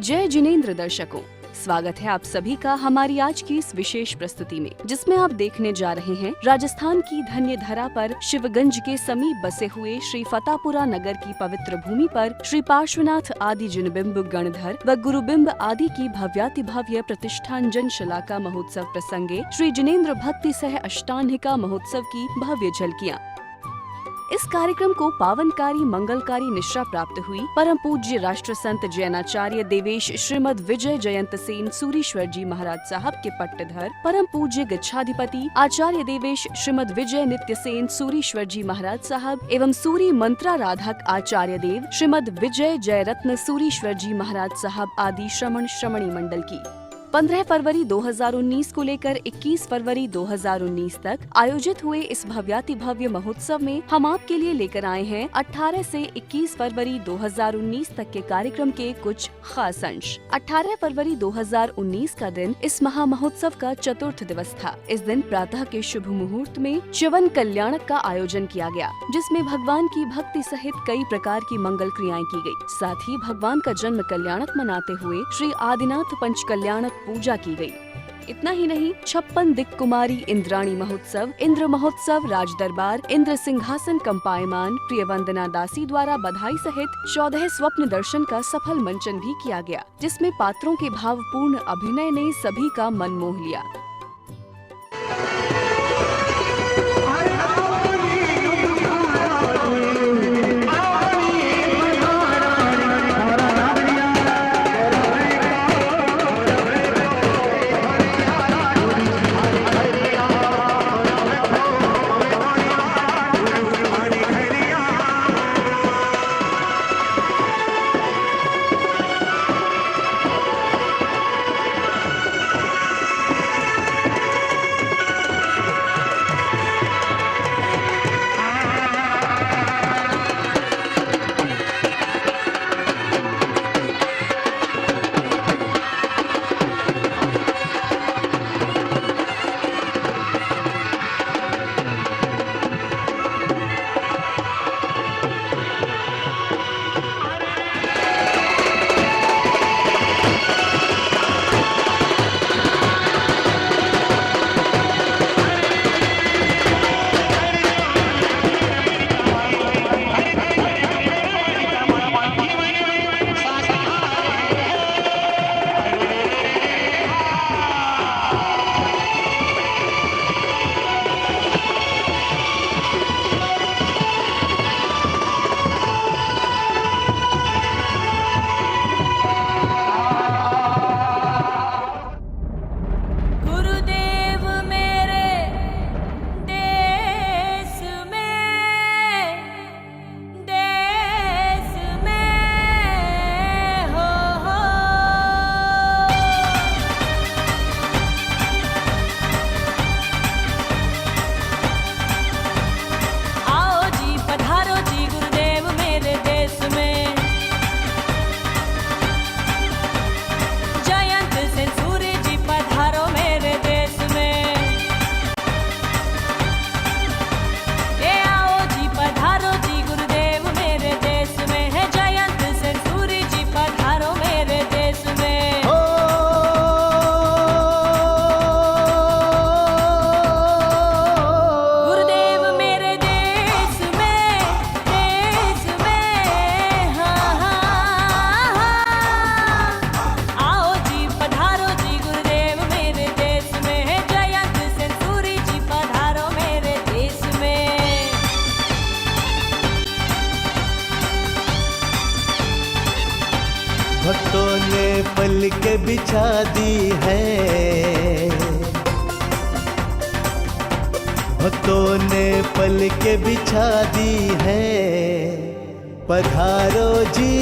जय जिनेंद्र दर्शकों, स्वागत है आप सभी का हमारी आज की इस विशेष प्रस्तुति में, जिसमें आप देखने जा रहे हैं राजस्थान की धन्य धरा पर शिवगंज के समीप बसे हुए श्री फतापुरा नगर की पवित्र भूमि पर श्री पार्श्वनाथ आदि जिनबिंब गणधर व गुरुबिंब आदि की भव्यातिभव्य प्रतिष्ठान शलाका महोत्सव प्रसंगे श्री जिनेंद्र भक्ति सह अष्टांगिका महोत्सव की भव्य झलकियाँ। इस कार्यक्रम को पावनकारी मंगलकारी निष्ठा प्राप्त हुई परम पूज्य राष्ट्र संत जैनाचार्य देवेश श्रीमद विजय जयंत सेन सूरीश्वर जी महाराज साहब के पट्टधर परम पूज्य गच्छाधिपति आचार्य देवेश श्रीमद विजय नित्य सेन सूरीश्वर जी महाराज साहब एवं सूरी मंत्राराधक आचार्य देव श्रीमद विजय जय रत्न सूरीश्वर जी महाराज साहब आदि श्रमणी मंडल की 15 फरवरी 2019 को लेकर 21 फरवरी 2019 तक आयोजित हुए इस भव्यातिभव्य महोत्सव में हम आपके लिए लेकर आए हैं 18 से 21 फरवरी 2019 तक के कार्यक्रम के कुछ खास अंश। 18 फरवरी 2019 का दिन इस महा महोत्सव का चतुर्थ दिवस था। इस दिन प्रातः के शुभ मुहूर्त में च्यवन कल्याणक का आयोजन किया गया, जिसमें भगवान की भक्ति सहित कई प्रकार की मंगल क्रियाएं की गयी। साथ ही भगवान का जन्म कल्याणक मनाते हुए श्री आदिनाथ पंच कल्याणक पूजा की गई। इतना ही नहीं, 56 दिक् कुमारी इंद्राणी महोत्सव, इंद्र महोत्सव, राज दरबार, इंद्र सिंहासन कंपायमान, प्रिय वंदना दासी द्वारा बधाई सहित 14 स्वप्न दर्शन का सफल मंचन भी किया गया, जिसमें पात्रों के भावपूर्ण अभिनय ने सभी का मन मोह लिया। भक्तों ने पलकें बिछा दी है, भक्तों ने पलकें बिछा दी है, पधारो जी।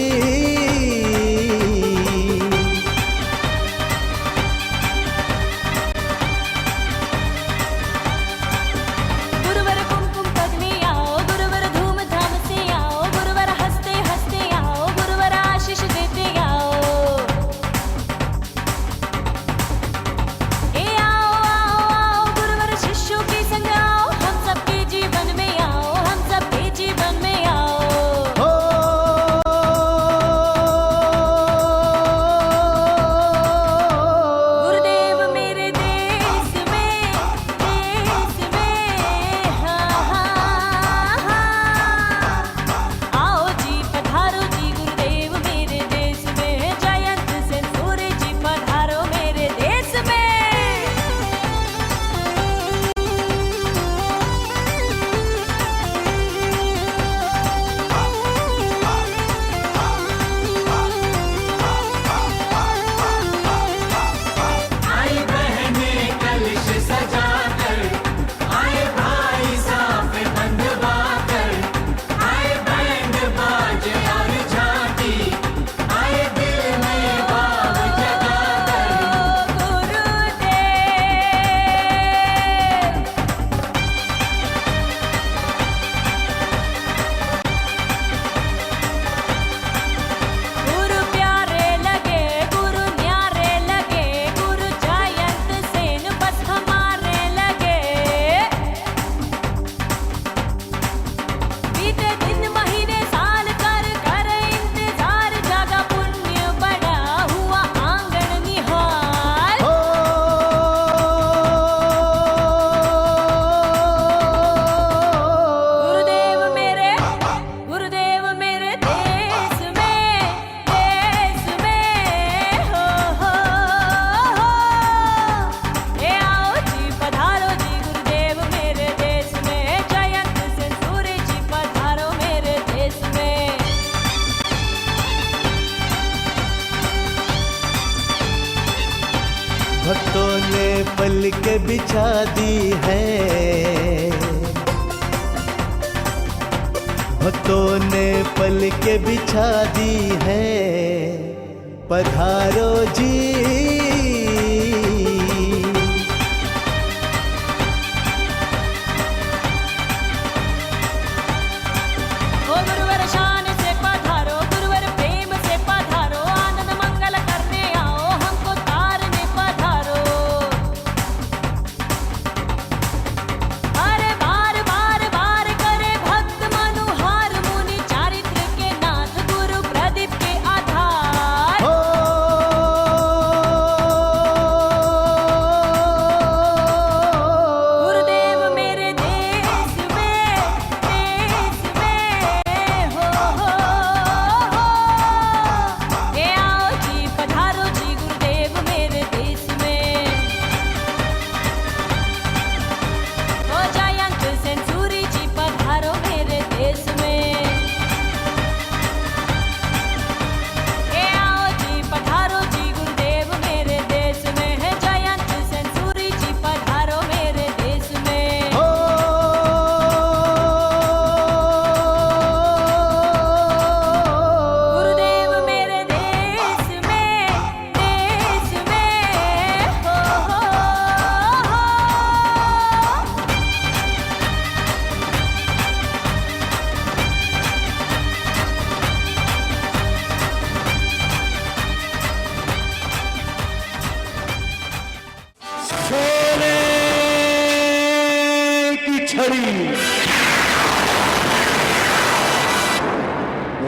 भक्तों ने पल के बिछा दी है, भक्तों ने पल के बिछा दी है। पधारो जी,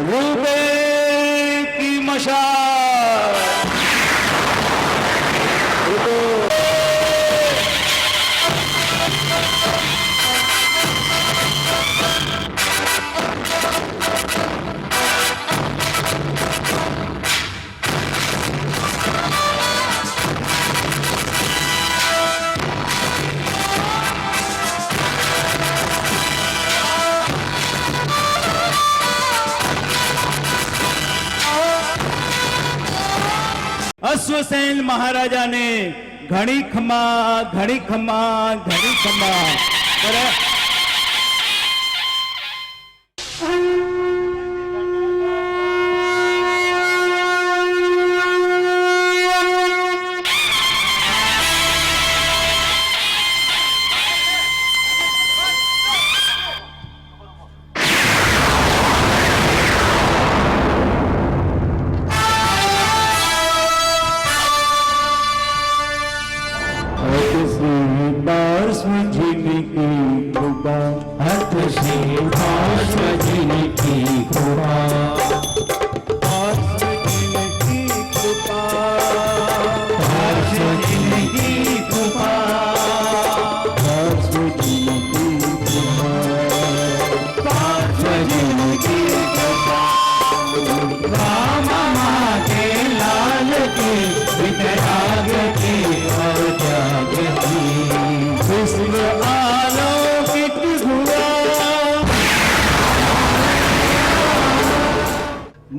रुपए की मशाल। अश्वसेन महाराजा ने घड़ी खमा घड़ी खमा घड़ी खमा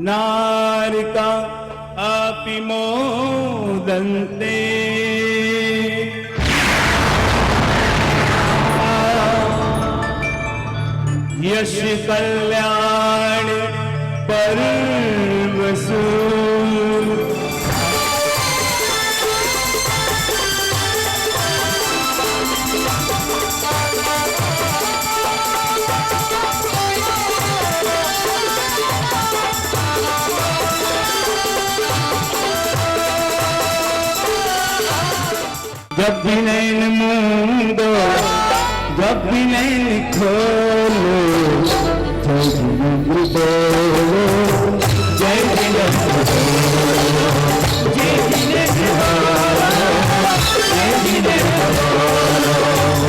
नारिका अपिमोदन्ते यश कल्याण परमसु जब भी नैन मूंदो जब भी नैन खोलो जय जिनेंद्र बोलो जय जिनेंद्र बोलो जय जिनेंद्र बोलो जय जिनेंद्र बोलो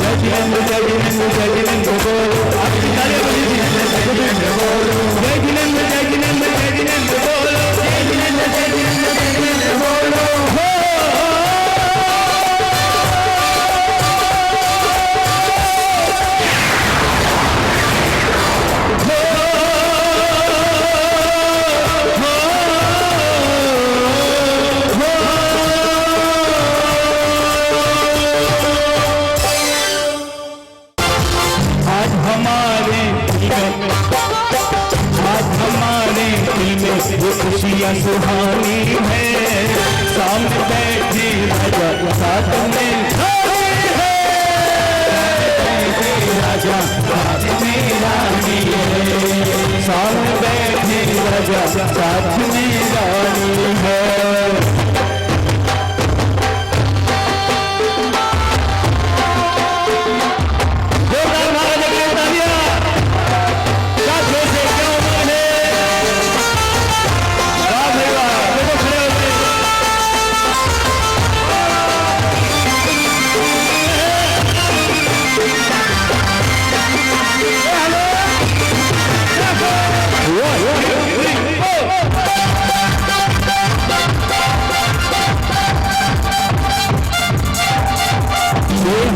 जय जिनेंद्र जय जिनेंद्र जय जिनेंद्र बोलो आप सारे बोलो जय जिनेंद्र बोलो जय जिनेंद्र जय जिनेंद्र जय जिनेंद्र बोलो जय जिनेंद्र जय जिनेंद्र जय जिनेंद्र बोलो खुशियाँ सुहानी है, सामने बैठी राजा साथ में रानी है, राजा साथ में रानी है, सामने बैठी राजा साथ में रानी है।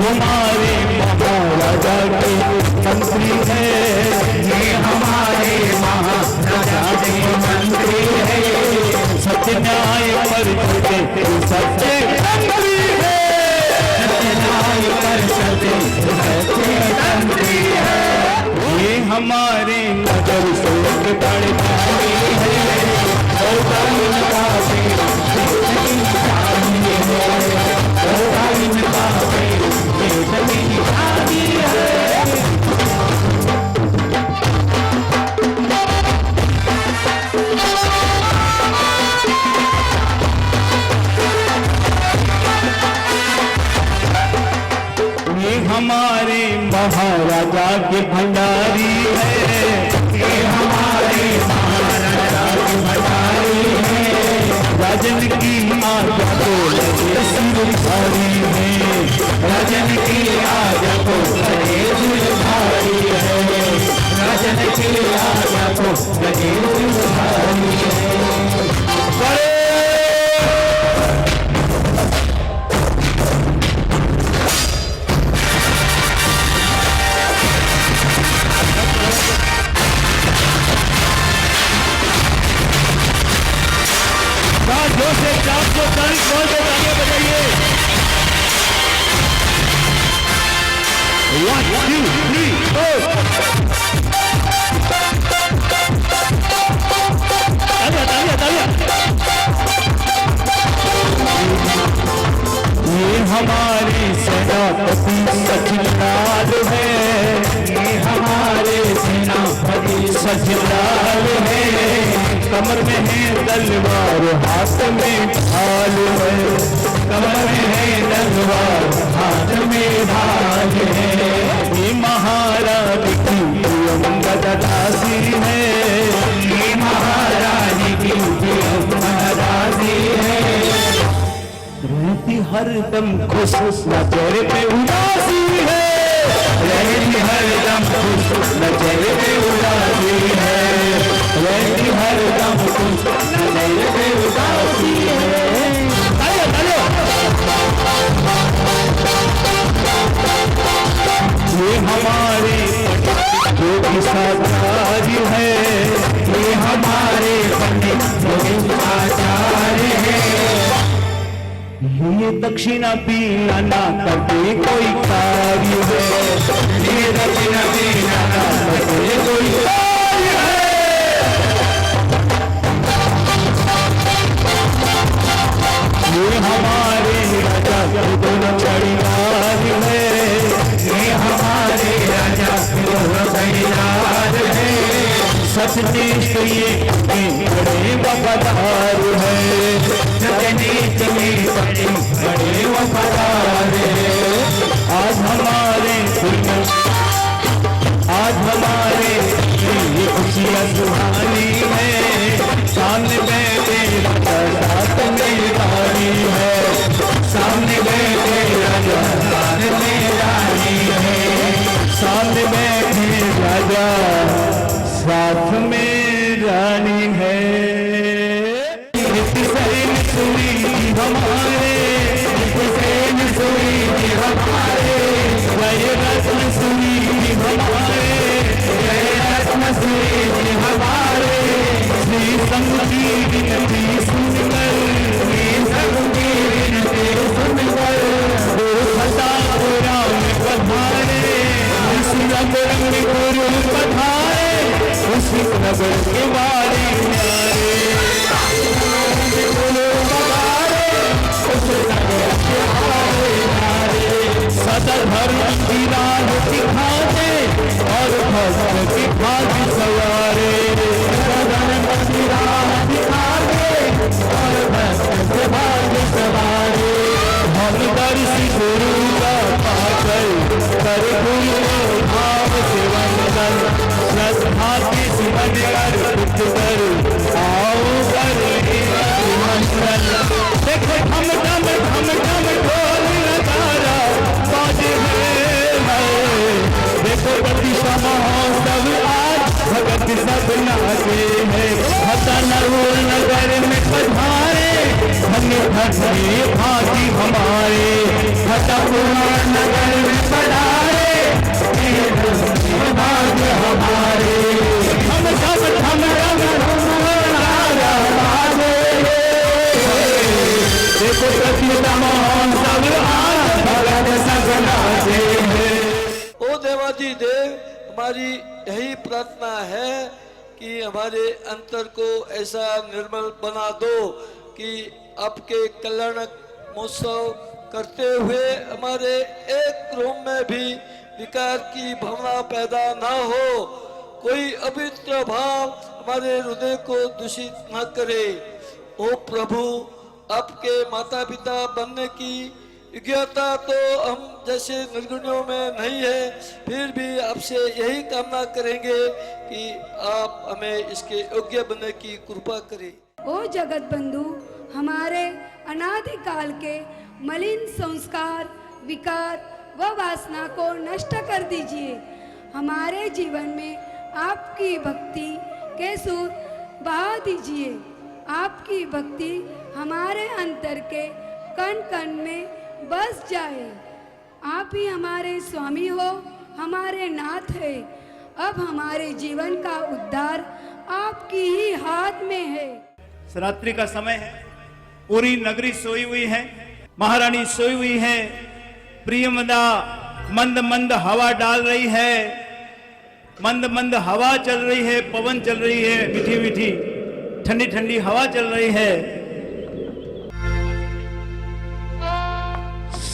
हमारे महाराजा के मंत्री है, ये हमारे महाराजा के मंत्री है, सत्य न्याय पर सत्य मंत्री है, सत्य न्याय पर सत्य मंत्री है, ये हमारे नगर से बड़े भाई है, इनका हमारे महाराजा के भंडारी है, ये हमारे महाराजा के भंडारी है, राजन की आज्ञा को लगे सिरधारी है, राजन की आज्ञा को लगे सिरधारी है, राजन की आज्ञा को लगे सिरधारी है। से 440 बोल के तालियां बजाइए। 1 2 3 4 तालियां तालियां। ये हमारे सेनापति सचिनलाल है, ये हमारे सेनापति सचिनलाल है, कमर में है तलवार हाथ में ढाल है, कमर में है तलवार हाथ में ढाल है, ये महारानी की अंगद दासी है, ये महारानी की अंगद दासी है, रहती हरदम खुश न चेहरे पे उदासी है, रहती हरदम खुश न चेहरे पे उदासी है, रहती हरदम खुश न चेहरे पे उदासी है। तालियां तालियां। ये हमारे जो भी साचार्य है, ये हमारे पंडित जो भी आचार्य है, ये दक्षिणा पीना ना करते कोई कार्य है, ये दक्षिणा पीना ना करते कोई कार्य है, ये हमारे राजा के दोनों परिवार है, ये हमारे राजा के दोनों परिवार है, सचनिष्ठ ये बड़े वफादार है, सचनिष्ठ ये बड़े वफादार है। आज हमारे ये खुशियाँ सुहानी है, सामने बैठे राजा साथ में रानी है, सामने बैठे राजा साथ में रानी है, सामने बैठे राजा साथ में रानी है। हमारे कर फूल को भाव से वंदन, श्रद्धा की सुमन कर कुछ कर आओ कर मंडल। देखो ठम ठम ढोल नगारा बाजे हैं, देखो प्रतिष्ठा महोत्सव आज भगत सब नाचे हैं। हसनपुर नगर में पधारे धन्य धन्य भागी हमारे, हसनपुर नगर में पधारे भाग्य हमारे। हम सब थम देखो प्रतिष्ठा महोत्सव आज भगत सब नाचे हैं। ओ देवाजी देव, हमारी यही प्रार्थना है कि हमारे अंतर को ऐसा निर्मल बना दो कि आपके कल्याणक महोत्सव करते हुए हमारे एक रूम में भी विकार की भावना पैदा ना हो, कोई अवित्र भाव हमारे हृदय को दूषित न करे। ओ प्रभु, आपके माता पिता बनने की योग्यता तो हम जैसे निर्गुणियों में नहीं है, फिर भी आपसे यही कामना करेंगे कि आप हमें इसके योग्य बनने की कृपा करें। ओ जगत बंधु, हमारे अनादिकाल के मलिन संस्कार, विकार व वासना को नष्ट कर दीजिए। हमारे जीवन में आपकी भक्ति के सुर बहा दीजिए। आपकी भक्ति हमारे अंतर के कण कण में बस जाए। आप ही हमारे स्वामी हो, हमारे नाथ है। अब हमारे जीवन का उद्धार आपकी ही हाथ में है। रात्रि का समय है, पूरी नगरी सोई हुई है, महारानी सोई हुई है। प्रियमदा मंद मंद हवा डाल रही है, मंद मंद हवा चल रही है, पवन चल रही है, मीठी मीठी ठंडी ठंडी हवा चल रही है।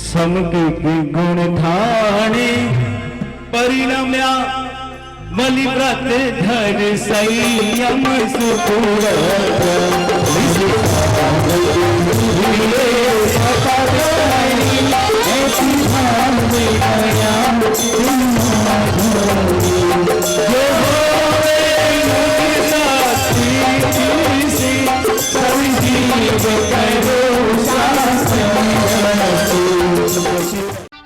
समकी गुण ठाणे परिणम्या बलिव्रत धर संयम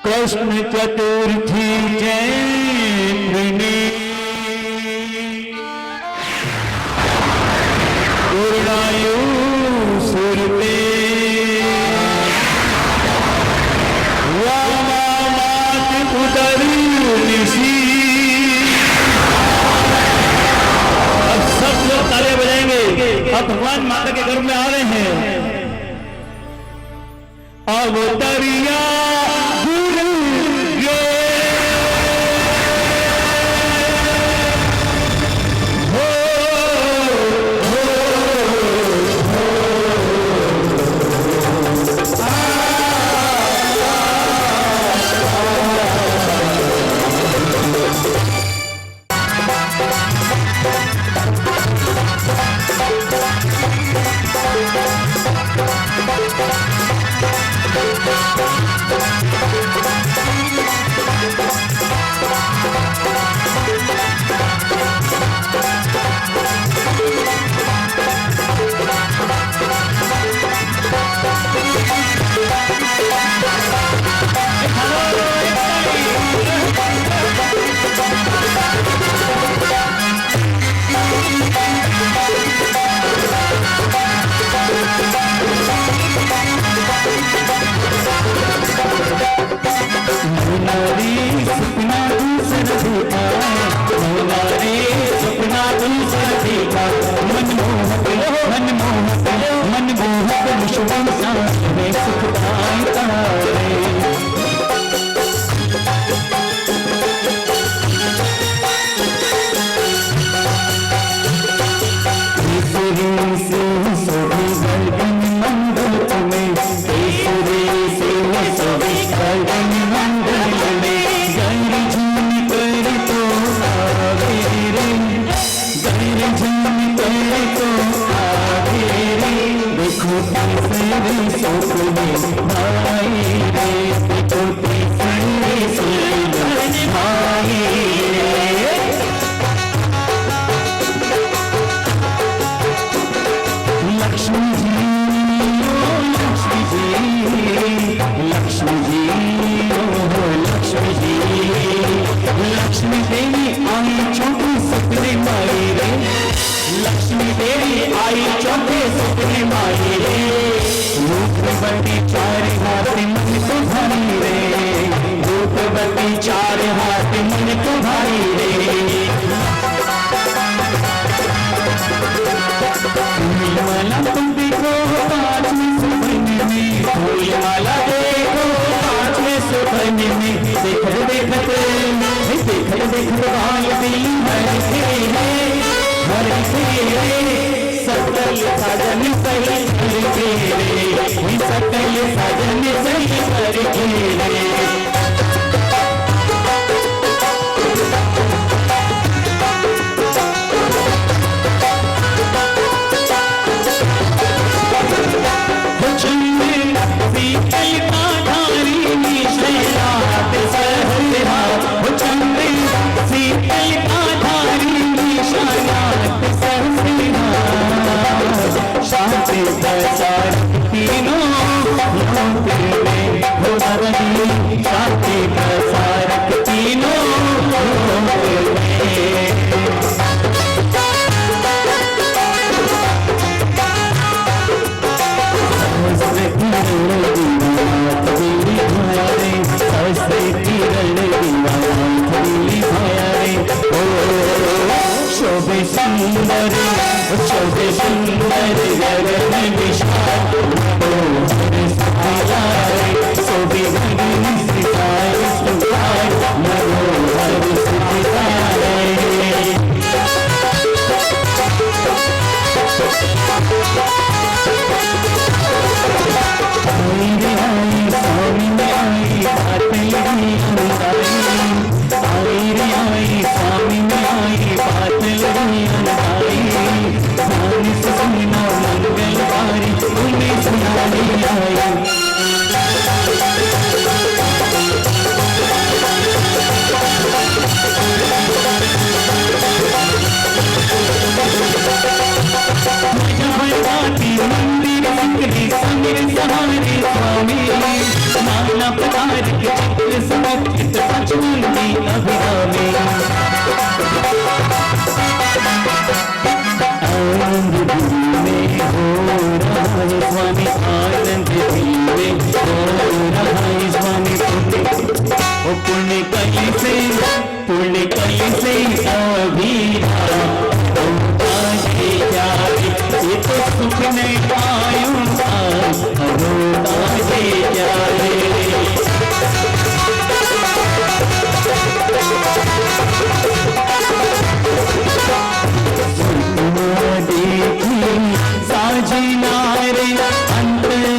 कृष्ण चतुर्थी जयंती पूर्णायु सुरते वामात उदरी निशी। अब सब लोग ताले बजाएंगे। अब भगवान माता के घर में आ रहे हैं। अवतरिया भी चार हाथ मन को भाई रे। फूलमाला तुम देखो पाँचवें सुबह में, फूलमाला देखो पाँचवें सुबह में, देखत देखत बाल भी हर सकल साजन सही करके रे, सकल साजन सही करके रे। शांति प्रसारक तीनों शोभे सुंदर गगन विशाल शोभे गगन सितार मनोहर सितारे। स्वामी आई बात लगी स्वामी आई बात लगी सुना मंगलवारी उन्हें सुनाई आई। मंदिर सिकरी समीर सहारे स्वामी नाना प्रकार के चित्र समर्पित पचमुंडी अभिरामी। आनंद में हो रहा है स्वामी, आनंद में हो रहा है स्वामी। पुण्य कली से अभिरा ये तो सुख नहीं पायूंगा रोताजे जाए। देखी साजना रे अंतरी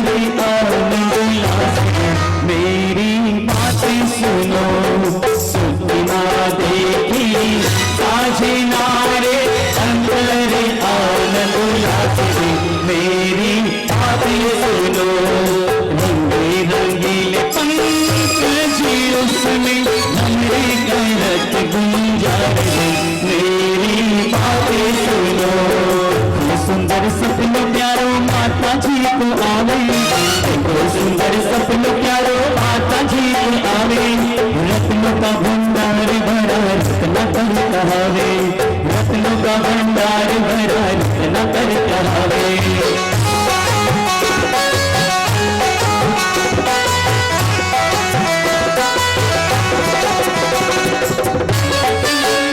मेरी बातें सुनो, सुना देखी साजना रे अंतरी मेरी बातें सुनो। रंगे रंगीले पंख उसमें हमरे गैरत गुंजारे, मेरी बातें सुनो। सुंदर सपनों प्यारो माता जी को आवे, सुंदर सपनों प्यारो माता जी को आवे। रत्नों का भंडार भरा रत्न कर कहावे, रत्नों का भंडार भरा रत्न कर कहावे।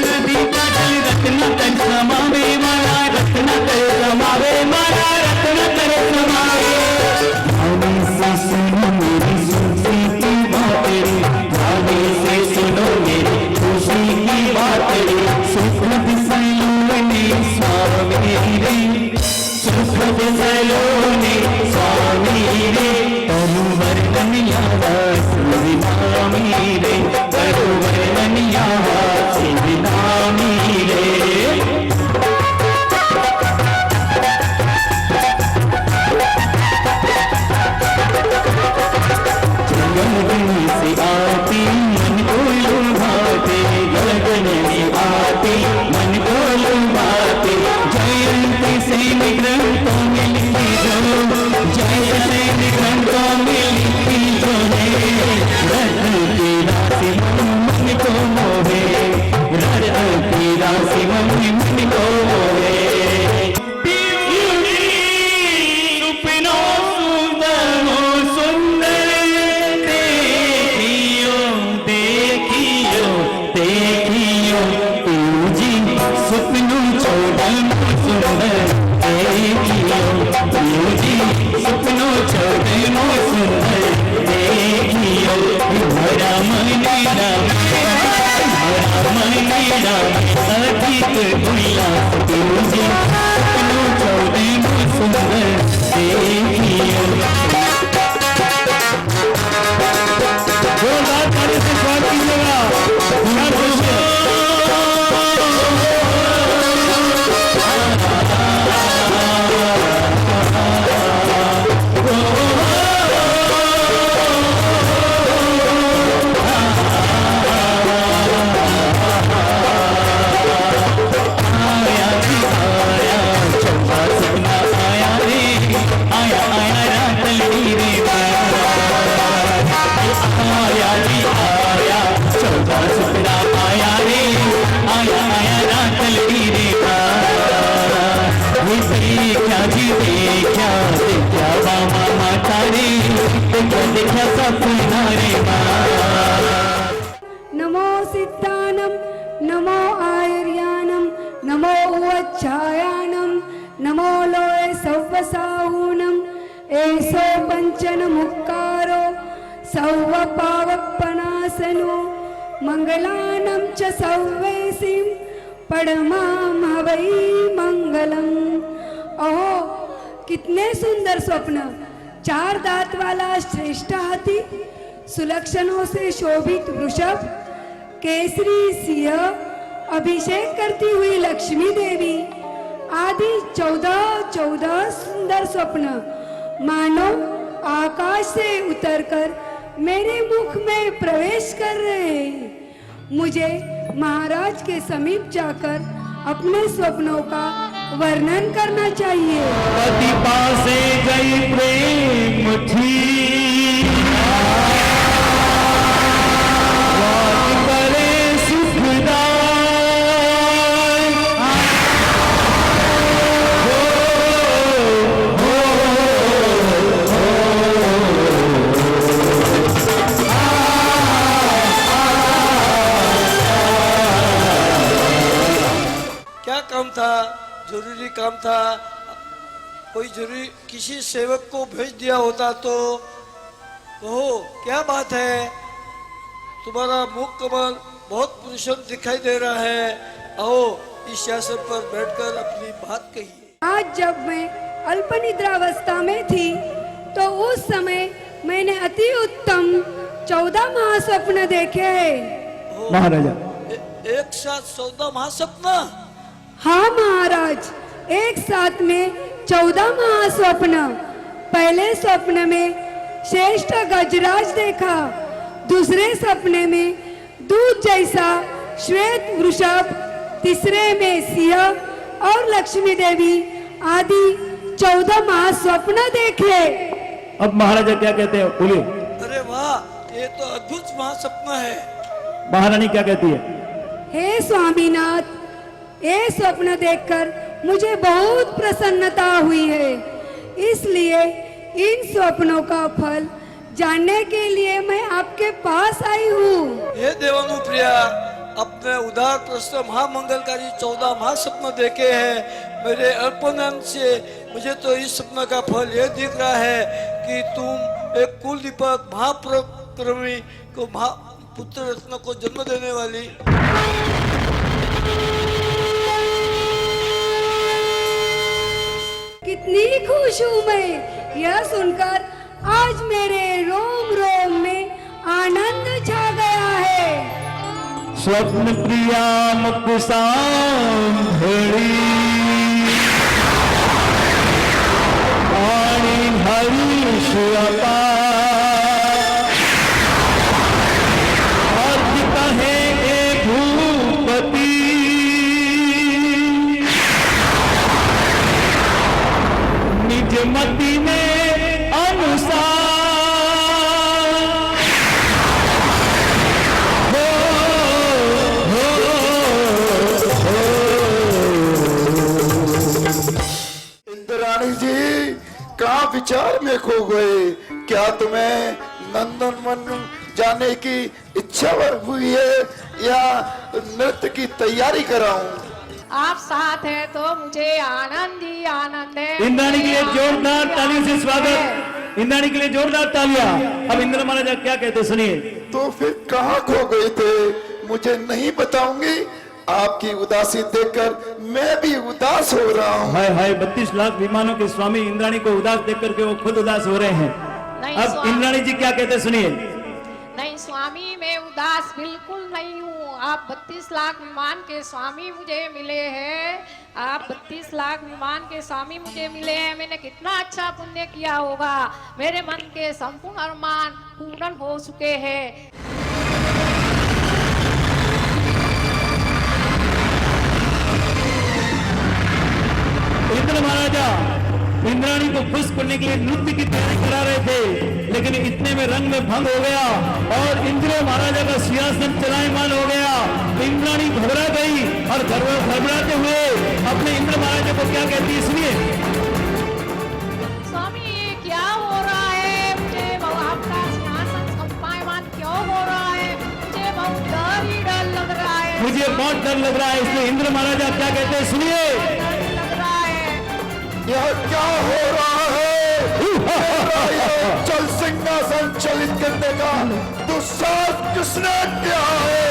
नदी का जल रत्न कर समावे मारा, रत्न कर समावे मारा, रत्न कर समावे। भावे से सुनो मेरी खुशी की बातें, भावे से सुनो मेरी खुशी की बातें। सुखद सलोने स्वामी रे, सुखद सलोने स्वामी रे। तरुवर कन्या श्री नामी रे, तरुवर कन्या श्री नामी रे। गगन से आती मन को लुभाते, गगन से आती मन को लुभाते। जयंती से ग्रंथों में लिखी जो, जय से ग्रंथों में लिखी जो है। रत्न की राशि मन को मोहे, रत्न की राशि मन को मोहे। सुंदर सुतरा आया रे, आया आया रातल रे देखा जी देखा देखा बाबा माता रे, देखा देखा सपना रे नमो सिद्धानम नमो आयुर्यानम नमो उच्चायानम नमो लोय सौवसाहूनम एसो पंचन मुक्कारो सौव पावपनासनो मंगलानम च सौवेसिम पड़माम हवै मंगलम। ओहो कितने सुंदर स्वप्न। 4 दांत वाला श्रेष्ठ हाथी, सुलक्षणों से शोभित वृषभ, केसरी सिंह, अभिषेक करती हुई लक्ष्मी देवी आदि 14 सुंदर स्वप्न मानो आकाश से उतरकर मेरे मुख में प्रवेश कर रहे हैं। मुझे महाराज के समीप जाकर अपने स्वप्नों का वर्णन करना चाहिए। पति पासे गई प्रेम थी, बात करे सुखदाई, क्या काम था? जरूरी काम था। कोई जरूरी किसी सेवक को भेज दिया होता तो कहो क्या बात है, तुम्हारा मुख कमल बहुत प्रसन्न दिखाई दे रहा है, आओ इस आसन पर बैठकर अपनी बात कहिए। आज जब मैं अल्पनिद्रावस्था में थी तो उस समय मैंने अति उत्तम 14 महास्वप्न देखे हैं। महाराजा एक साथ 14 महासपना? हाँ महाराज, एक साथ में 14 महास्वप्न। पहले स्वप्न में श्रेष्ठ गजराज देखा, दूसरे सपने में दूध जैसा श्वेत वृषभ, तीसरे में सिंह और लक्ष्मी देवी आदि 14 महास्वप्न देखे। अब महाराजा क्या कहते हैं, बोलिए। अरे वाह, ये तो अद्भुत महासपना है। महारानी क्या कहती है? हे स्वामीनाथ, ये स्वप्न देखकर मुझे बहुत प्रसन्नता हुई है, इसलिए इन स्वप्नों का फल जानने के लिए मैं आपके पास आई हूँ। हे देवानुप्रिया, अपने उदार प्रश्न महामंगलकारी 14 महासपन देखे हैं। मेरे अल्पज्ञान से मुझे तो इस सपना का फल यह दिख रहा है कि तुम एक कुल दीपक महाप्रक्रमी को पुत्र रत्न को जन्म देने वाली। कितनी खुश हूँ मैं यह सुनकर, आज मेरे रोम रोम में आनंद छा गया है। स्वप्न प्रिया मुख सांभळी, आणि हरीश अपार, अर्थ कहे ए भूपति, निज मति में अनुसार, इंद्राणी जी कहाँ विचार में खो गए? क्या तुम्हें नंदनवन जाने की इच्छा हुई है या नृत्य की तैयारी कराऊं? आप साथ हैं तो मुझे आनंद ही आनंद है। इंद्राणी के लिए जोरदार तालियों से स्वागत। इंद्राणी के लिए जोरदार तालियां। अब इंद्र महाराजा क्या कहते सुनिए। तो फिर कहाँ खो गए थे? मुझे नहीं बताऊंगी? आपकी उदासी देखकर मैं भी उदास हो रहा हूँ। हाय हाय, 32 लाख विमानों के स्वामी इंद्राणी को उदास देख करके वो खुद उदास हो रहे हैं। अब इंद्राणी जी क्या कहते सुनिए। नहीं स्वामी, मैं उदास बिल्कुल नहीं हूँ। आप 32 लाख विमान के स्वामी मुझे मिले हैं। आप 32 लाख विमान के स्वामी मुझे मिले हैं। मैंने कितना अच्छा पुण्य किया होगा। मेरे मन के संपूर्ण अरमान पूर्ण हो चुके हैं। इंद्र महाराजा इंद्राणी को खुश करने के लिए नृत्य की तैयारी करा रहे थे, लेकिन इतने में रंग में भंग हो गया और इंद्र महाराजा का सिंहासन चलायमान हो गया तो इंद्राणी घबरा गई और घबराते हुए अपने इंद्र महाराजा को क्या कहती है, सुनिए। स्वामी ये क्या हो रहा है, मुझे आपका सिंहासन कंपायमान क्यों हो रहा है, मुझे बहुत डर ही डर लग रहा है, मुझे बहुत डर लग रहा है। इसलिए इंद्र महाराजा क्या कहते हैं, सुनिए। डर लग रहा है। यह क्या हो रहा है? मेरा ये चल सिंहासन चलित करने का दुस्साहस किसने किया है?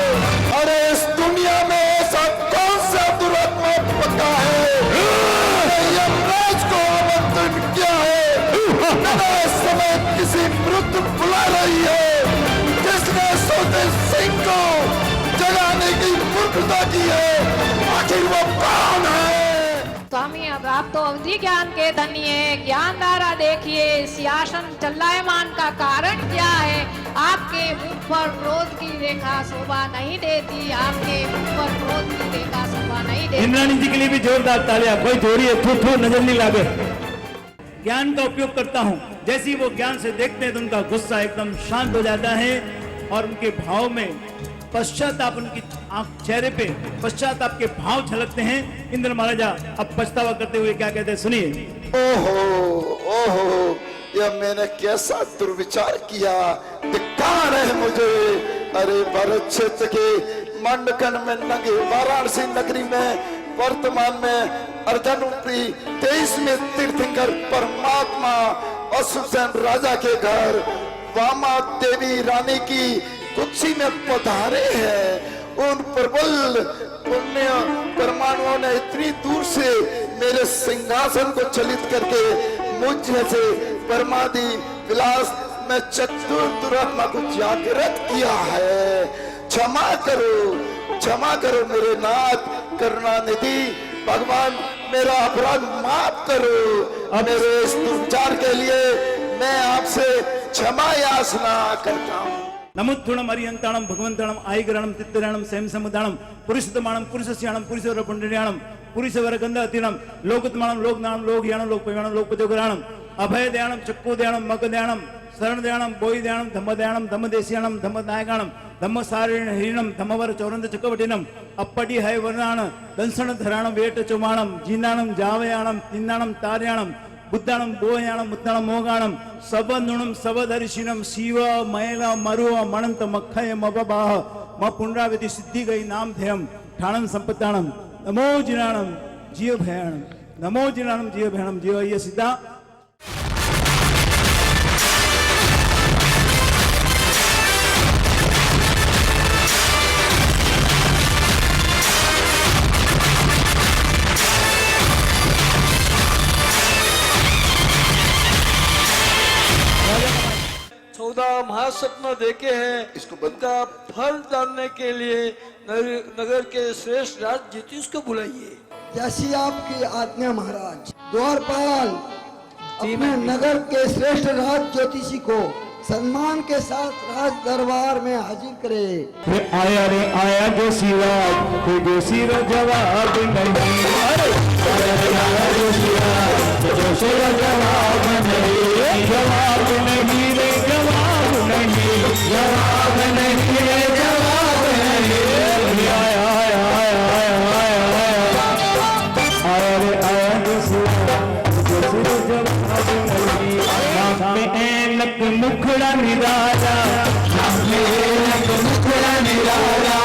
अरे इस दुनिया में ऐसा कौन सा दुरात्मा पका है? यमराज को आमंत्रण किया है, मैंने इस समय किसी मृत्यु बुला रही है जिसने सोते सिंह को जगाने की मूर्खता की है। आखिर वो कौन है? स्वामी अब आप तो अवधि ज्ञान के धनी है, ज्ञान धारा देखिए, सिंहासन चलायमान का कारण क्या है? आपके मुख पर क्रोध की रेखा शोभा नहीं देती, आपके मुख पर क्रोध की रेखा शोभा नहीं देती। इंद्राणी जी के लिए भी जोरदार तालियां। कोई जोड़िए, थू थू नजर नहीं लागे। ज्ञान का उपयोग करता हूं, जैसे ही वो ज्ञान से देखते हैं तो उनका गुस्सा एकदम शांत हो जाता है और उनके भाव में पश्चाताप, उनकी चेहरे पे पश्चाताप के भाव झलकते हैं। इंद्र महाराजा अब पछतावा करते हुए क्या कहते हैं, सुनिए। ओहो, यह मैंने कैसा दुर्विचार किया, धिक्कार है मुझे। अरे भरत क्षेत्र के मंडकन में नगे वाराणसी नगरी में वर्तमान में अर्जुनपुरी 23 में तीर्थंकर परमात्मा अशुभसेन राजा के घर वामा देवी रानी की कुक्षी में पधारे हैं। उन प्रबल पुण्य परमाणुओं ने इतनी दूर से मेरे सिंहासन को चलित करके मुझ जैसे परमादि विलास में चतुर दुरात्मा को जागृत किया है। क्षमा करो मेरे नाथ करुणानिधि भगवान, मेरा अपराध माफ करो। मेरे इस दुर्विचार के लिए मैं आपसे क्षमा याचना करता हूँ। नमुत्थुणम अरियंताणम भगवंताणम आयगरणम तित्तरणम स्वयं समुदानम पुरुषोत्तमाणम पुरुषस्याणम पुरुषवर पुंडरीयाणम पुरुषवर गंधातीरणम लोकत्माणम लोकनाणम लोकयाणम लोकपयाणम लोकपजोगराणम अभयदयाणम चक्कुदयाणम मगदयाणम शरणदयाणम बोयदयाणम धम्मदयाणम धम्मदेशियाणम धम्मनायकाणम धम्मसारिणीणम धम्मवर चौरंद चक्रवटिनम अप्पटी है वर्णाण दंसण धराणम वेट चौमाणम जीनाणम जावयाणम तिन्नाणम तार्याणम बुद्धाणम बोयाणम मुद्दाणम मोगाणम सबनुणम सबदर्शिनम शिव मैल मरुव मणंत मखय मबाह म पुनरावृत्ति सिद्धि गई नाम ध्यम ठाणम संपत्ताणम नमो जिनाणम जीव भयाणम नमो जिनाणम जीव भयाणम जीव ये सिद्धा। महासपना देखे हैं, इसको उनका फल जानने के लिए नगर के श्रेष्ठ राज ज्योतिष को बुलाइए। जैसी आपकी आज्ञा महाराज। द्वारपाल अपने नगर के श्रेष्ठ राज ज्योतिषी को सम्मान के साथ राज दरबार में हाजिर करे। आया रे आया जो शिवाज कोई जो सिर जवाब नहीं। अरे आया जो शिवाज जो सिर जवाब नहीं, जवाब नहीं रे जवाब नहीं, जवाब नहीं रे जवाब नहीं। आया आया आया आया आया आया रे आया जो शिवाज जो सिर जवाब नहीं। नाक में ऐनक मुखड़ा निराला, नाक में ऐनक मुखड़ा निराला,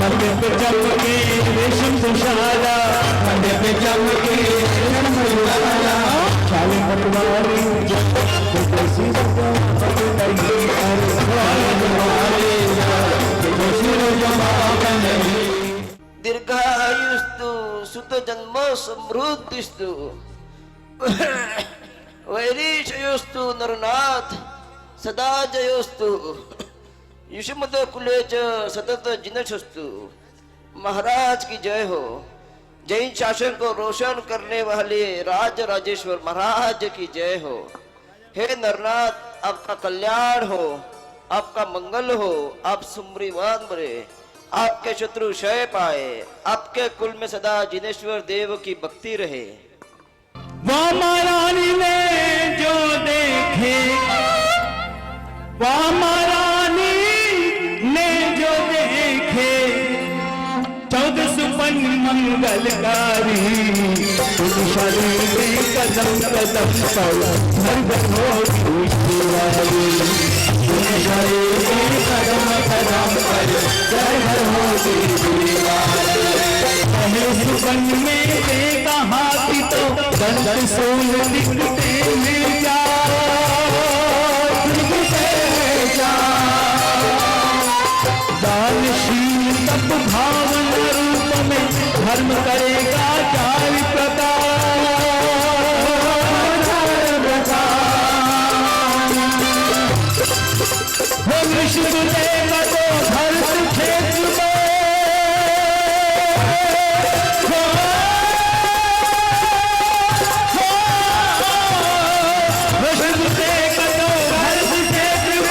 कंधे पे चमके रेशम सुशाला, कंधे पे चमके रेशम सुशाला, चाले पटवारी जैसी दीर्घायुस्तु सुत जन्म समृद्धिस्तु वैरीशयोस्तु नरनाथ सदा जयोस्तु युष्मद कुले च सतत जिनशस्तु। महाराज की जय हो। जैन शासन को रोशन करने वाले राज राजेश्वर महाराज की जय हो। हे नरनाथ आपका कल्याण हो, आपका मंगल हो, आप सुमरिवान बने, आपके शत्रु क्षय पाए, आपके कुल में सदा जिनेश्वर देव की भक्ति रहे। वामा रानी ने जो देखे, वामा रानी ने मंगलकारी, तुम शरीर में कदम कदम पर घर घर होगी दिवाली, तुम शरीर में कदम कदम पर घर घर होगी दिवाली। पहले सुबन में देखा हाथी तो दंड सोल दिखते मिल जा, दानशील तप भावन रूप में धर्म करेगा चार प्रकार। विष्णु देव को भरत क्षेत्र में, विष्णु देव को भरत क्षेत्र में,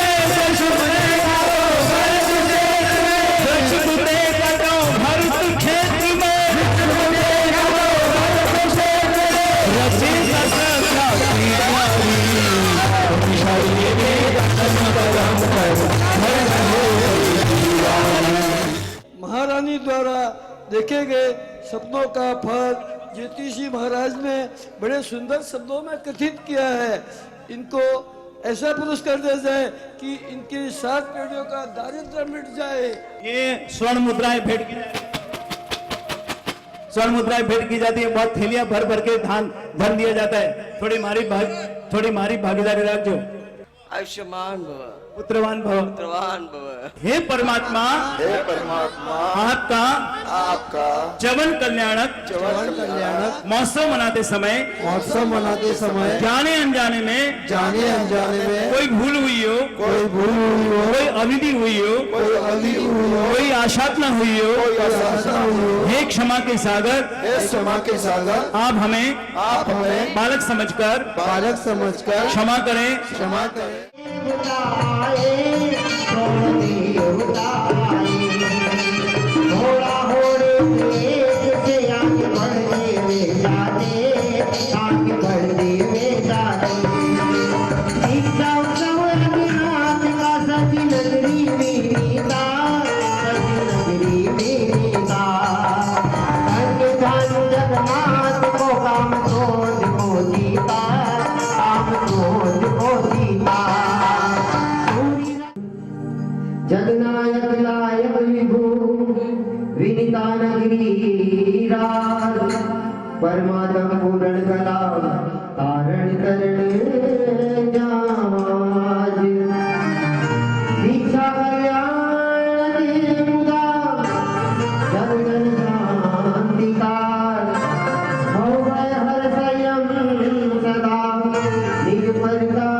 महारानी द्वारा देखे गए सपनों का फल ज्योतिषी महाराज ने बड़े सुंदर शब्दों में कथित किया है। इनको ऐसा पुरस्कार दिया जाए कि इनकी 7 पीढ़ियों का दारिद्र्य मिट जाए। ये स्वर्ण मुद्राएं भेंट की, स्वर्ण मुद्राएं भेंट की जाती है। बहुत थैलियां भर भर के धन दिया जाता है। थोड़ी मारी भागीदारी रखो। आयुष्मान भव, पुत्रवान भव, पुत्रवान भव। हे परमात्मा, हे परमात्मा, आपका जवन कल्याणक महोत्सव मनाते समय जाने अनजाने में कोई भूल हुई हो, कोई अविधि हुई हो, कोई आशात न हुई हो, हे क्षमा के सागर, आप हमें बालक समझकर क्षमा करें। जगनायक लायक विभु विनिता नगरीराज, परमात्म पूर्ण कला कारण करण जाज, दीक्षा कल्याण मुदा जन जन शांतिकार, भय हर संयम सदा निज प्रकार।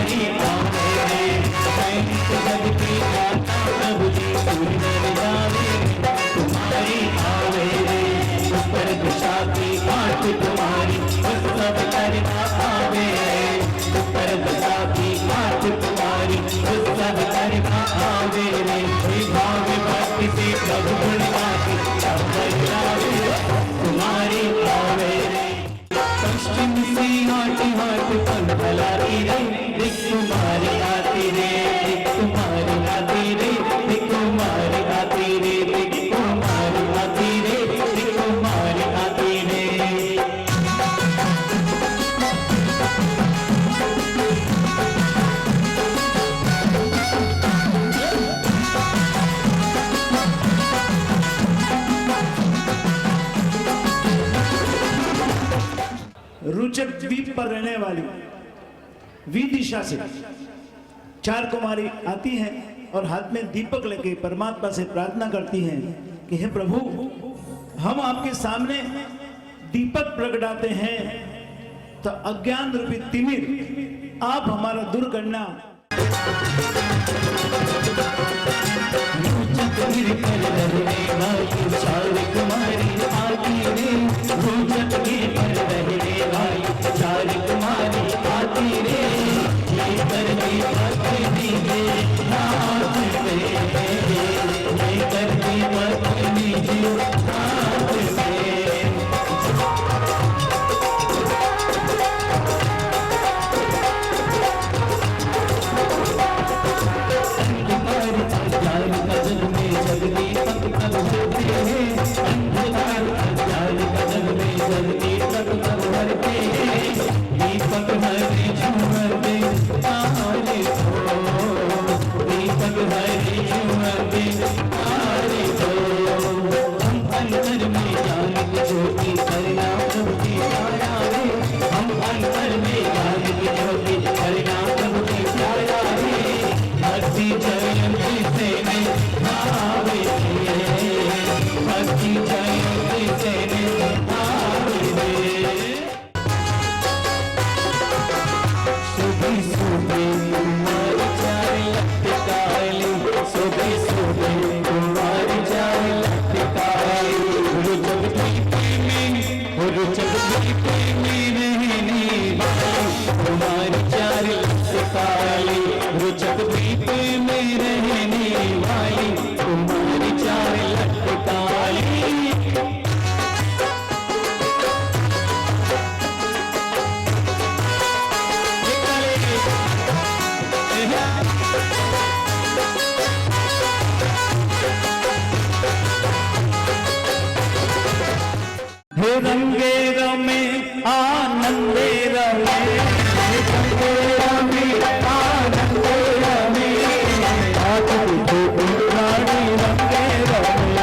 तुम्हारी आवे रे सैनिक जग की गाथा प्रभु जी सूर्य नर जावे तुम्हारी आवे रे ऊपर दिशा की आंख तुम्हारी उस सब करना आवे रे ऊपर दिशा की आंख तुम्हारी उस सब करना आवे रे भाव भक्ति से प्रभु गुण गाती तुम्हारी आवे रे पश्चिम से हाथ हाथ पंथ लाती रे दिख तुम्हारी आती रे दिख तुम्हारी आती रे दिख तुम्हारी आती रे दिख तुम्हारी आती रे दिख तुम्हारी आती रे रुचक द्वीप पर रहने वाली वी दिशा से 4 कुमारी आती हैं और हाथ में दीपक लेके परमात्मा से प्रार्थना करती हैं कि हे प्रभु हम आपके सामने दीपक प्रगटाते हैं तो अज्ञान रूपी तिमिर आप हमारा दूर करना। कुमारी आती रे रुचक गिर पर रहने वाली 4 कुमारी आती रे ये कर भी भक्ति दीजिए नाथ से ये कर भी भक्ति दीजिए नाथ से रंगे रमे आनंदे रमे रंगे रमे आनंदे रमे आज की रानी रंगे रमे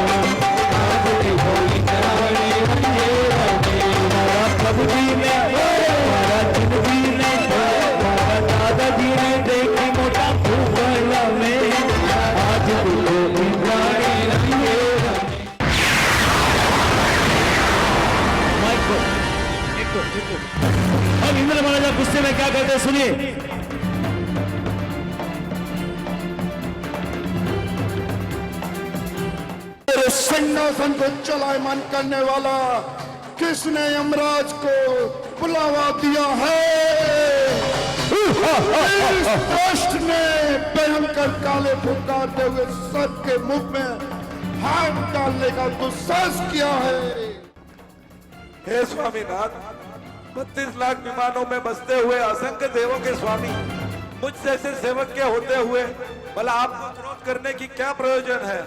आज की होली रानी रंगे रमे हमारा प्रभु जी ने हमारा जिंदगी ने हमारा दादाजी ने देखी मोटा फूल में आज की होली रानी रंगे अब इंद्र महाराजा गुस्से में क्या कहते हैं सुनिए। सिंहासन को चलायमान करने वाला किसने यमराज को बुलावा दिया है? इस दुष्ट ने भयंकर काले फुकारते हुए सबके मुख में हाथ डालने का दुस्साहस किया है। हे स्वामीनाथ, 32 लाख विमानों में बसते हुए असंख्य देवों के स्वामी, मुझ जैसे सेवक के होते हुए भला आपको क्रोध करने की क्या प्रयोजन है?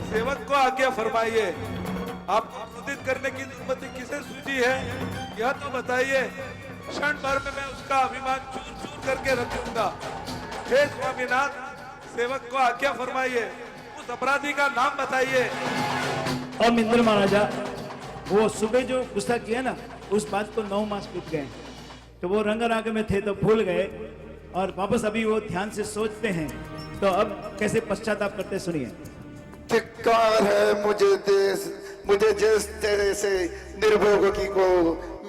सेवक को आज्ञा फरमाइए। आपको क्रोधित करने की अनुमति किसे सूझी है, यह तो बताइए। क्षण भर में मैं उसका अभिमान चूर चूर करके रख दूंगा। हे स्वामीनाथ, सेवक को आज्ञा फरमाइए, उस अपराधी का नाम बताइए। और इंद्र महाराजा वो सुबह जो गुस्सा किया ना, उस बात को 9 मास बीत गए, तो वो रंग राग में थे तो भूल गए और वापस अभी वो ध्यान से सोचते हैं। तो अब कैसे पश्चाताप करते सुनिए। धिक्कार है मुझे जिस तरह से निर्भोगी को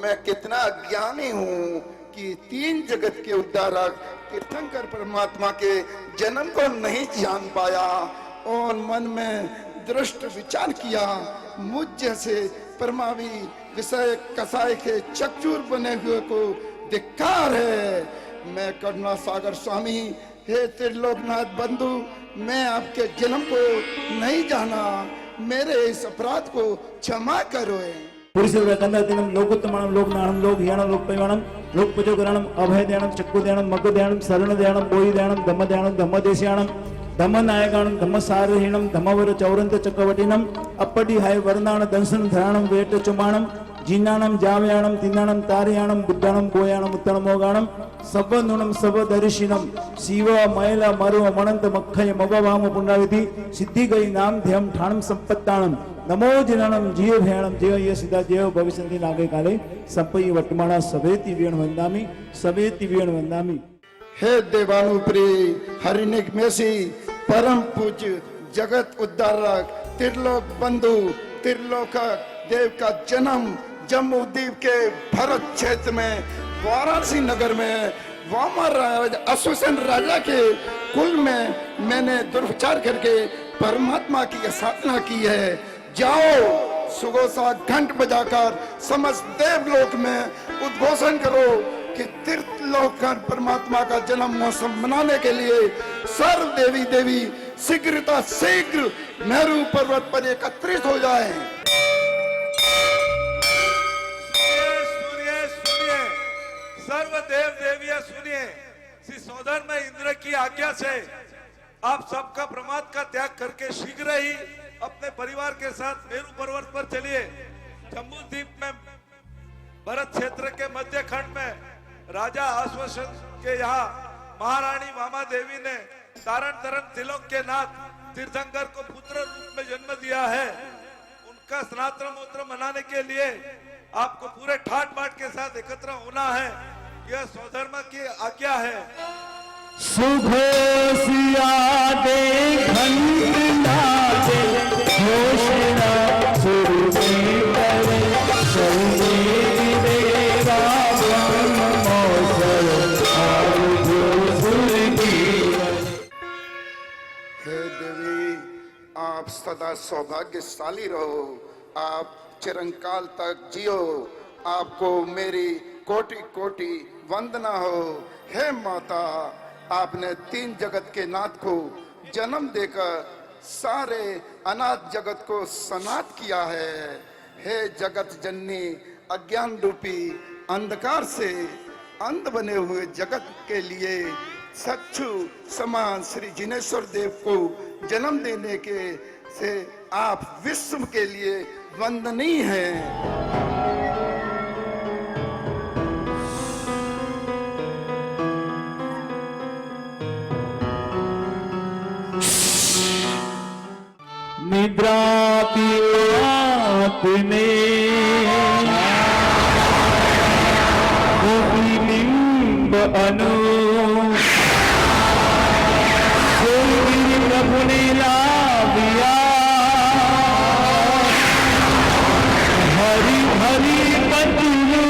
मैं कितना ज्ञानी हूँ कि तीन जगत के उद्धारक तीर्थंकर परमात्मा के जन्म को नहीं जान पाया और मन में दृष्ट विचार किया, मुझ जैसे परमावी विषय कसाय के चकचूर बने हुए को धिक्कार है। मैं करुणा सागर स्वामी, हे त्रिलोकनाथ बंधु, मैं आपके जन्म को नहीं जाना, मेरे इस अपराध को क्षमा करो। पुरुषव्रकंददिनं लोकोत्तमानं लोकनाणं लोकह्यानं लोकपैमानं लोकपजोगरणं अभयदयानं चक्कुदयानं मग्गदयानं शरणदयानं बोधिदयानं धम्मदयानं धम्मदेशयानं धम्मनायकानं धम्मसारहीनं धम्मवर चौरंत चक्रवटिनं अप्पटि हाय वरदान दंशन धराणं वेट चुमाणं जिन्नानं जामयाणं तिन्नानं तारयाणं बुद्धानं बोयाणं उत्तरमोगाणं सवनुणं सवदर्शिनं शिव मैल मरु मनंत मखय मगवाम पुंडाविधि सिद्धि गई नाम ध्यम ठाणं संपत्ताणं नमो जिनाणं जीव भयाणं जीव ये सिद्धा जीव भविष्यन्ति नागे काले संपयि वर्तमाना सवेति वीण वंदामि। हे देवानुप्री हरिनिगमेशी परम पूज्य जगत उद्धारक त्रिलोक बंधु त्रिलोक देव का जन्म जम्मू द्वीप के भरत क्षेत्र में वाराणसी नगर में वामन अश्वसेन राजा के कुल में मैंने दुर्विचार करके परमात्मा की साधना की है। जाओ सुगोसा घंट बजाकर समस्त देवलोक में उद्घोषण करो कि तीर्थलोक परमात्मा का जन्म महोत्सव मनाने के लिए सर्व देवी देवी शीघ्र मेरू पर्वत पर एकत्रित हो जाएं। सर्व देव देवियां सुनिए, श्री सौधर में इंद्र की आज्ञा से आप सबका प्रमाद का त्याग करके शीघ्र ही अपने परिवार के साथ मेरू पर्वत पर चलिए। जम्बू द्वीप में भरत क्षेत्र के मध्य खंड में राजा अश्वसेन के यहाँ महारानी वामा देवी ने तारण तरण तिलोक के नाथ तीर्थंकर को पुत्र रूप में जन्म दिया है। उनका स्नातन मोत्र मनाने के लिए आपको पूरे ठाट बाट के साथ एकत्र होना है, यह स्वधर्म की आज्ञा है। सुघोषिया दे घंट नाचे घोषणा सुरभि करे संगीत देवा ब्रह्म मौसर आरु सुरभि। हे देवी, आप सदा सौभाग्यशाली रहो, आप चिरंकाल तक जियो, आपको मेरी कोटि कोटि वंदना हो। हे माता, आपने तीन जगत के नाथ को जन्म देकर सारे अनाथ जगत को सनाथ किया है। हे जगत जननी, अज्ञान रूपी अंधकार से अंध बने हुए जगत के लिए सच्चु समान श्री जिनेश्वर देव को जन्म देने के से आप विश्व के लिए वंदनीय हैं। निद्रा की आपने निम्ब अनु प्रभु ने लाविया हरि हरि बचलू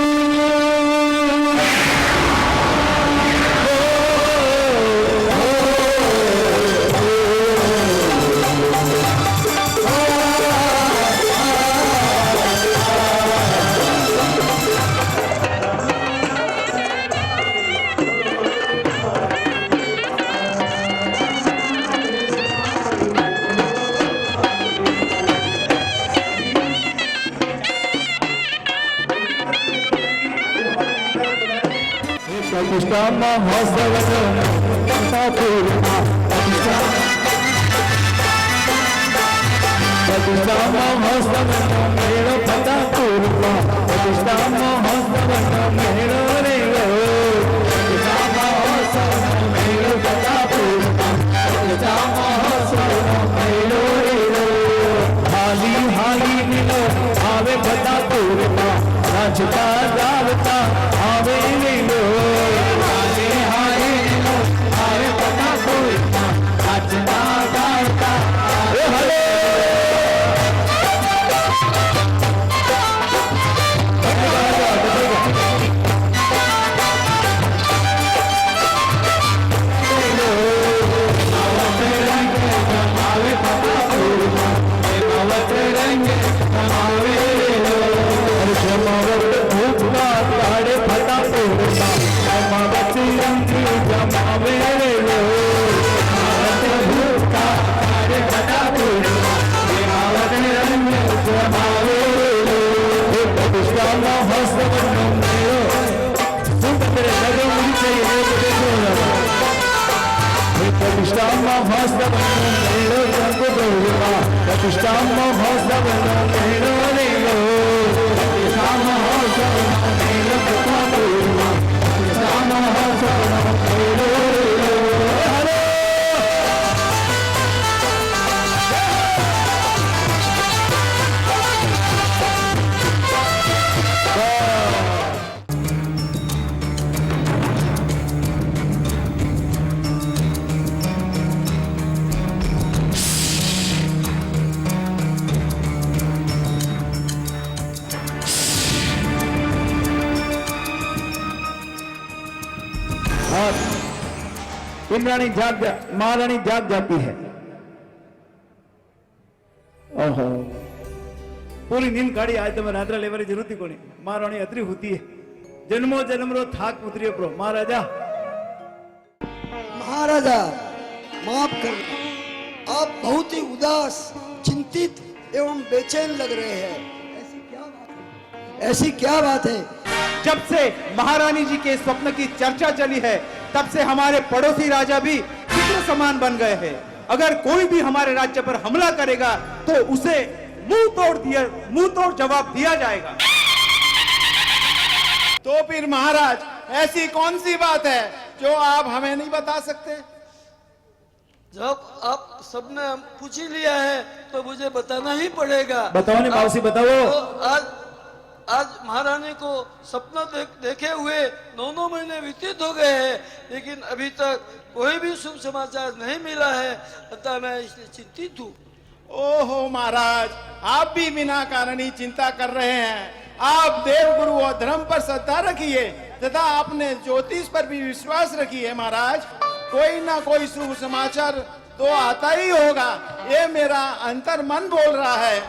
प्रतिष्ठा महोत्सव प्रतिष्ठा महोत्सव मेरो फतेहपुर प्रतिष्ठा महोत्सव मेरो रे प्रतिष्ठा महोत्सव मेरो फतेहपुर प्रतिष्ठा महोत्सव मेरो रे हाली हाली मिलो आवे फतेहपुर राजता गावता आवे मिलो हाली हाली मिलो आवे फतेहपुर प्रतिष्ठाम भास्तवनो मेलो जंगु ब्रह्मा प्रतिष्ठाम भास्तवनो मेलो रेलो प्रतिष्ठाम भास्तवनो मेलो कथा ब्रह्मा प्रतिष्ठाम भास्तवनो मेलो रेलो हरे इंद्राणी महारानी जाग जाती है। ओहो पूरी नींद काढ़ी आज तमे रात्रे लेवानी जरूरत ही कोनी। महारानी अतरी होती है जन्मो जन्मरो थाक उतरियो प्रो। महाराजा महाराजा माफ कर, आप बहुत ही उदास, चिंतित एवं बेचैन लग रहे हैं। ऐसी क्या बात है? जब से महारानी जी के स्वप्न की चर्चा चली है तब से हमारे पड़ोसी राजा भी मित्र समान बन गए हैं। अगर कोई भी हमारे राज्य पर हमला करेगा तो उसे मुंह तोड़ जवाब दिया जाएगा। तो फिर महाराज ऐसी कौन सी बात है जो आप हमें नहीं बता सकते? जब आप सबने पूछ ही लिया है तो मुझे बताना ही पड़ेगा। बताओ नहीं मावसी बताओ। तो आज महारानी को सपना देखे हुए 9 महीने व्यतीत हो गए हैं, लेकिन अभी तक कोई भी शुभ समाचार नहीं मिला है, अतः मैं इसलिए चिंतित हूँ। ओहो महाराज, आप भी बिना कारण ही चिंता कर रहे हैं। आप देव गुरु और धर्म पर श्रद्धा रखिए तथा आपने ज्योतिष पर भी विश्वास रखिए। महाराज कोई ना कोई शुभ समाचार तो आता ही होगा, ये मेरा अंतर मन बोल रहा है।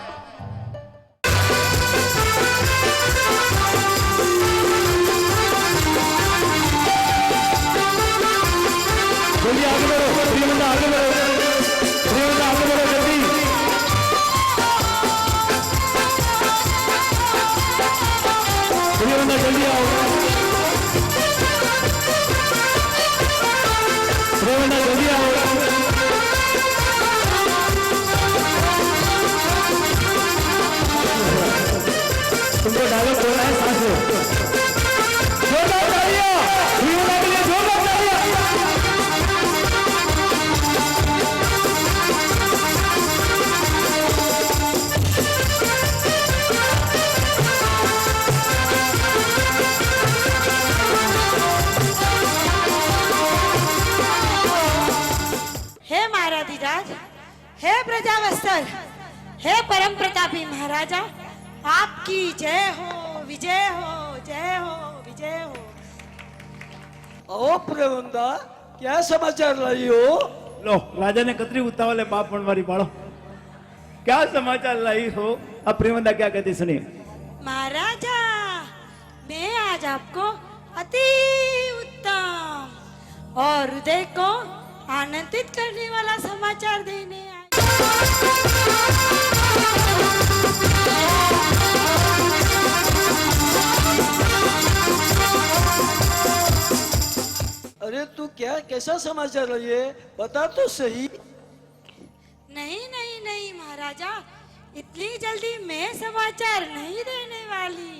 जल्दी आगे बढ़ो, श्रीमंत आगे बढ़ो, श्रीमंत आगे बढ़ो जल्दी। श्रीमंत जल्दी आओ, श्रीमंत जल्दी आओ। तुमको डायलॉग बोलना है, सांस लो। जोरदार तालियां, श्रीमंत के लिए जोरदार तालियां। हे महाराधिराज, हे प्रजावत्सल, हे परम प्रतापी महाराजा, आपकी जय हो, विजय हो, जय हो, विजय हो। ओ प्रेमंदा, क्या समाचार लाई हो? लो राजा ने कतरी उतावले बाप बनवारी पाड़ो। क्या समाचार लाई हो? अब प्रेमंदा क्या कहती सुनिए। महाराजा मैं आज आपको अति उत्तम और हृदय को आनंदित करने वाला समाचार देने आई। अरे तू क्या कैसा समाचार लाई है, बता तो सही। नहीं नहीं नहीं महाराजा, इतनी जल्दी मैं समाचार नहीं देने वाली।